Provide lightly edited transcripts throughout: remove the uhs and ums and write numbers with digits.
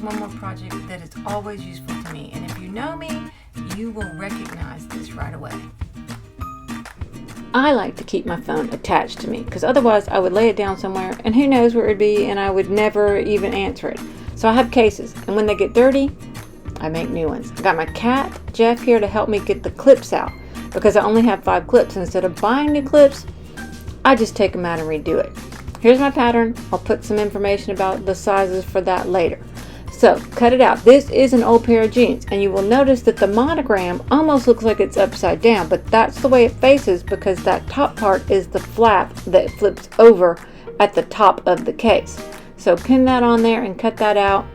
one more project that is always useful to me, and if you know me, you will recognize this right away. I like to keep my phone attached to me because otherwise I would lay it down somewhere and who knows where it would be and I would never even answer it. So I have cases, and when they get dirty, I make new ones. I got my cat, Jeff, here to help me get the clips out because I only have 5 clips. Instead of buying new clips, I just take them out and redo it. Here's my pattern. I'll put some information about the sizes for that later. So, cut it out. This is an old pair of jeans, and you will notice that the monogram almost looks like it's upside down, but that's the way it faces because that top part is the flap that flips over at the top of the case. So, pin that on there and cut that out.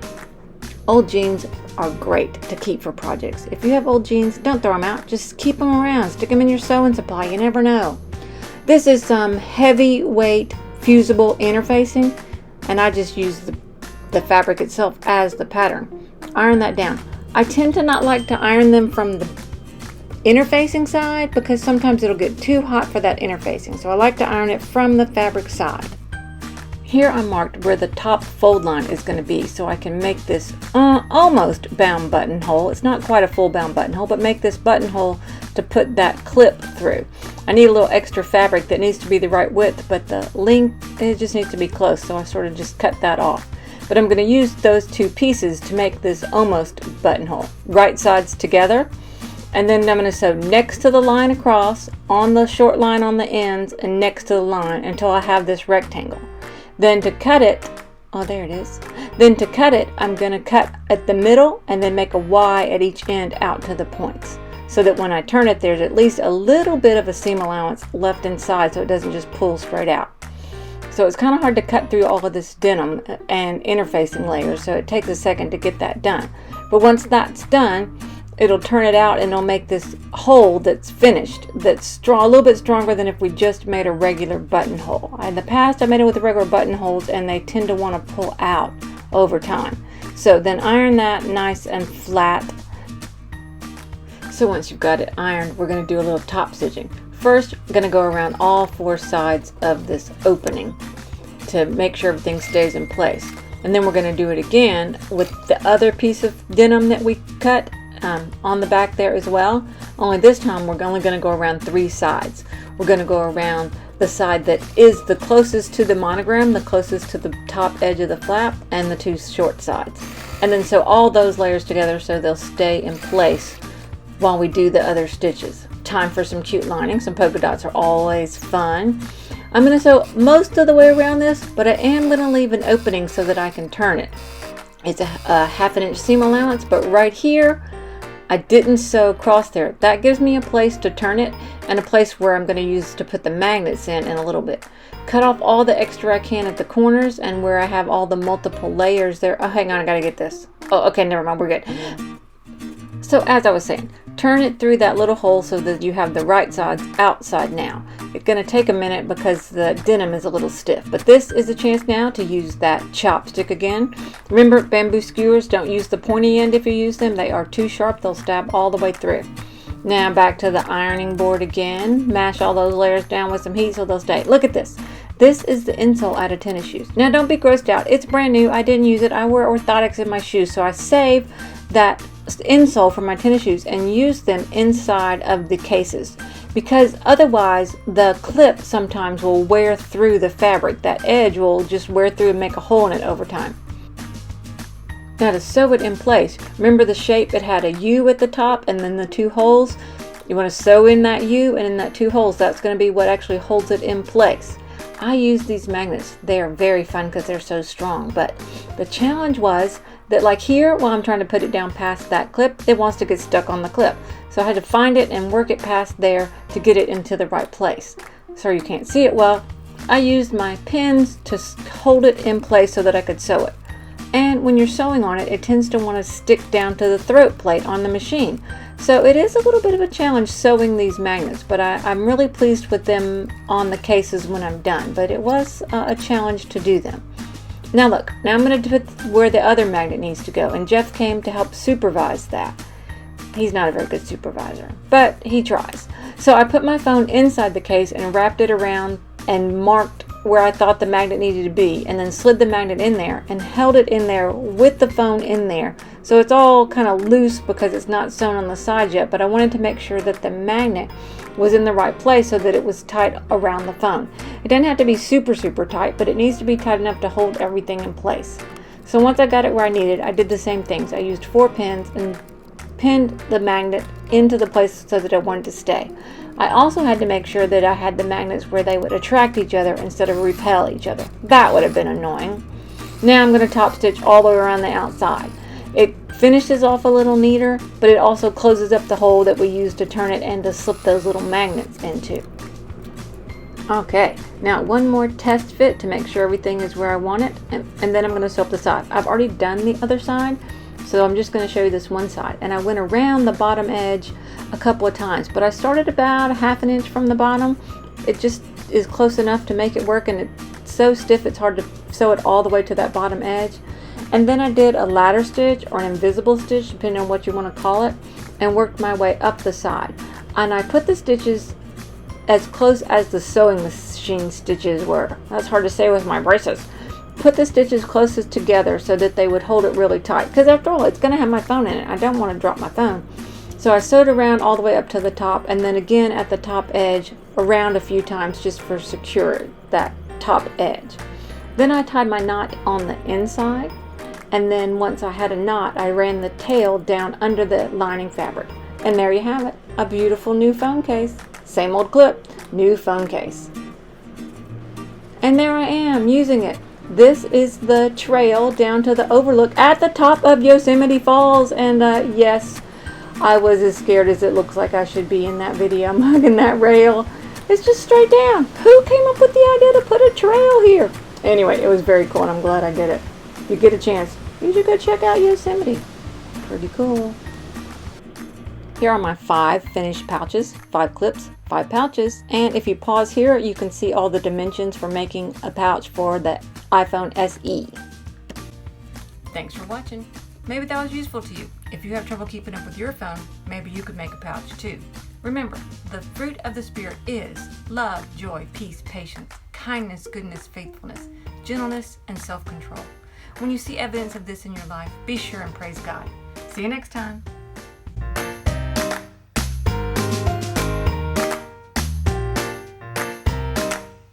Old jeans are great to keep for projects. If you have old jeans, don't throw them out. Just keep them around. Stick them in your sewing supply. You never know. This is some heavyweight fusible interfacing, and I just use the fabric itself as the pattern. Iron that down. I tend to not like to iron them from the interfacing side because sometimes it'll get too hot for that interfacing. So I like to iron it from the fabric side. Here I marked where the top fold line is going to be so I can make this almost bound buttonhole. It's not quite a full bound buttonhole, but make this buttonhole to put that clip through. I need a little extra fabric that needs to be the right width, but the length, it just needs to be close, so I sort of just cut that off. But I'm going to use those 2 pieces to make this almost buttonhole. Right sides together, and then I'm going to sew next to the line across, on the short line on the ends, and next to the line until I have this rectangle. Then to cut it, oh there it is. Then to cut it, I'm going to cut at the middle and then make a Y at each end out to the points, so that when I turn it, there's at least a little bit of a seam allowance left inside so it doesn't just pull straight out. So it's kind of hard to cut through all of this denim and interfacing layers, so it takes a second to get that done. But once that's done, it'll turn it out and it'll make this hole that's finished, that's strong, a little bit stronger than if we just made a regular buttonhole. In the past, I made it with the regular buttonholes and they tend to want to pull out over time. So then iron that nice and flat. So once you've got it ironed, we're going to do a little top stitching. First, I'm going to go around all 4 sides of this opening to make sure everything stays in place. And then we're going to do it again with the other piece of denim that we cut on the back there as well. Only this time we're only going to go around 3 sides. We're going to go around the side that is the closest to the monogram, the closest to the top edge of the flap, and the 2 short sides. And then sew all those layers together so they'll stay in place while we do the other stitches. Time for some cute lining. Some polka dots are always fun. I'm going to sew most of the way around this, but I am going to leave an opening so that I can turn it. It's a 1/2 inch seam allowance, but right here I didn't sew across there. That gives me a place to turn it and a place where I'm going to use to put the magnets in a little bit. Cut off all the extra I can at the corners and where I have all the multiple layers there. Oh, hang on, I gotta get this. Oh, okay, never mind, we're good. So as I was saying, turn it through that little hole so that you have the right sides outside now. It's going to take a minute because the denim is a little stiff, but this is a chance now to use that chopstick again. Remember, bamboo skewers, don't use the pointy end if you use them. They are too sharp, they'll stab all the way through. Now back to the ironing board again. Mash all those layers down with some heat so they'll stay. Look at this. This is the insole out of tennis shoes. Now don't be grossed out. It's brand new. I didn't use it. I wear orthotics in my shoes, so I save that insole from my tennis shoes and use them inside of the cases, because otherwise the clip sometimes will wear through the fabric. That edge will just wear through and make a hole in it over time. Now to sew it in place, remember the shape? It had a U at the top and then the 2 holes. You want to sew in that U and in that 2 holes. That's going to be what actually holds it in place. I use these magnets. They are very fun because they're so strong, but the challenge was that, like here, while I'm trying to put it down past that clip, it wants to get stuck on the clip. So I had to find it and work it past there to get it into the right place. So you can't see it well. I used my pins to hold it in place so that I could sew it. And when you're sewing on it, it tends to want to stick down to the throat plate on the machine. So it is a little bit of a challenge sewing these magnets, but I'm really pleased with them on the cases when I'm done. But it was a challenge to do them. Now look, now I'm going to put where the other magnet needs to go, and Jeff came to help supervise that. He's not a very good supervisor, but he tries. So I put my phone inside the case and wrapped it around and marked where I thought the magnet needed to be, and then slid the magnet in there and held it in there with the phone in there. So it's all kind of loose because it's not sewn on the side yet, but I wanted to make sure that the magnet was in the right place so that it was tight around the phone. It doesn't have to be super tight, but it needs to be tight enough to hold everything in place. So once I got it where I needed, I did the same things. I used 4 pins and pinned the magnet into the place so that I wanted to stay. I also had to make sure that I had the magnets where they would attract each other instead of repel each other. That would have been annoying. Now I'm going to top stitch all the way around the outside. It finishes off a little neater, but it also closes up the hole that we used to turn it and to slip those little magnets into. Okay, now one more test fit to make sure everything is where I want it, and then I'm going to sew up the side. I've already done the other side, so I'm just going to show you this one side. And I went around the bottom edge a couple of times, but I started about 1/2 inch from the bottom. It just is close enough to make it work, and it's so stiff it's hard to sew it all the way to that bottom edge. And then I did a ladder stitch or an invisible stitch, depending on what you want to call it, and worked my way up the side. And I put the stitches as close as the sewing machine stitches were. That's hard to say with my braces. Put the stitches closest together so that they would hold it really tight, because after all, it's going to have my phone in it. I don't want to drop my phone. So I sewed around all the way up to the top, and then again at the top edge around a few times just for secure that top edge. Then I tied my knot on the inside, and then once I had a knot, I ran the tail down under the lining fabric. And there you have it, a beautiful new phone case. Same old clip, new phone case. And there I am using it. This is the trail down to the overlook at the top of Yosemite Falls. And yes, I was as scared as it looks like I should be in that video. I'm hugging that rail. It's just straight down. Who came up with the idea to put a trail here? Anyway, it was very cool, and I'm glad I did it. If you get a chance, you should go check out Yosemite. Pretty cool. Here are my 5 finished pouches, 5 clips, 5 pouches, and if you pause here, you can see all the dimensions for making a pouch for the iPhone SE. Thanks for watching. Maybe that was useful to you. If you have trouble keeping up with your phone, maybe you could make a pouch too. Remember, the fruit of the Spirit is love, joy, peace, patience, kindness, goodness, faithfulness, gentleness, and self-control. When you see evidence of this in your life, be sure and praise God. See you next time.